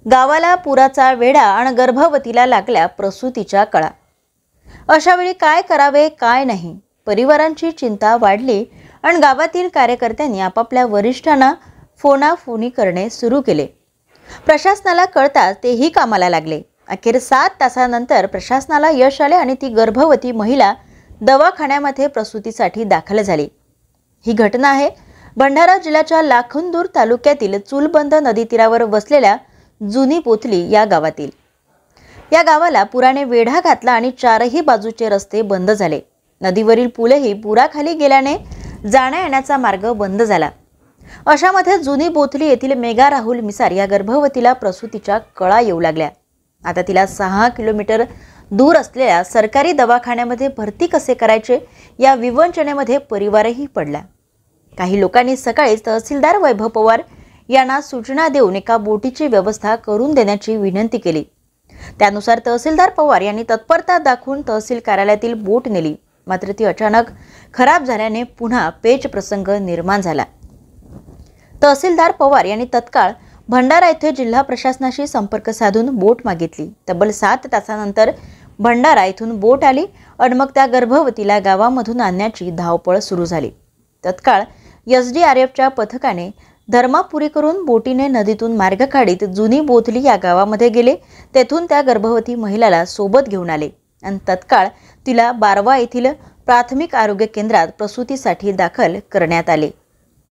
गावाला पुराचा वेढा आणि गर्भवतीला लागल्या प्रसूतीच्या कळा। अशा वेळी काय करावे काय नाही, परिवारांची चिंता वाढली आणि गावातील कार्यकर्त्यांनी आपापल्या वरिष्ठांना फोनाफोनी करणे सुरू केले। प्रशासनाला कळताच तेही कामाला लागले। अखेर 7 तासानंतर प्रशासनाला यश आले आणि ती गर्भवती महिला दवाखान्यामध्ये प्रसूतीसाठी दाखल झाली। ही घटना आहे भंडारा जिल्ह्याच्या लाखनदूर तालुक्यातील चुलबंद नदी तीरावर वसलेल्या जुनी पोथली या गावातील। या गावाला पुराने वेढा घातला आणि चारही बाजूचे रस्ते बंद झाले। नदीवरील पूलही पुराखाली गेल्याने जाण्या येण्याचा मार्ग बंद झाला। अशामध्ये जुनी पोथली येथील मेघा राहुल मिसार या गर्भवतीला प्रसूतीच्या कळा येऊ लागल्या। आता तिला 6 किलोमीटर दूर असलेल्या सरकारी दवाखान्यामध्ये भरती कसे करायचे या विवंचनेमध्ये परिवारही पडला। काही लोकांनी सकाळीच तहसीलदार वैभव पवार यांना सूचना देऊन एका बोटीची व्यवस्था करून देण्याची विनंती केली। त्यानुसार तहसीलदार पवार यांनी तत्परता दाखवून तहसील कार्यालयातील बोट नेली, मात्र ती अचानक खराब झाल्याने पुन्हा पेच प्रसंग निर्माण झाला। तहसीलदार पवार यांनी तत्काळ भंडारा येथे जिल्हा प्रशासनाशी संपर्क साधून बोट मागितली। तब्बल 7 तासानंतर भंडारा येथून बोट आली आणि मग त्या गर्भवतीला गावामधून आणण्याची धावपळ सुरू झाली। तत्काळ SDRFच्या पथकाने धर्मापुरी करून बोटीने नदीतून मार्ग काढीत जुनी बोथली या गावामध्ये गेले। तेथून त्या गर्भवती महिलेला सोबत घेऊन आले आणि तत्काळ तिला बारवा येथील प्राथमिक आरोग्य केंद्रात प्रसूतीसाठी दाखल करण्यात आले।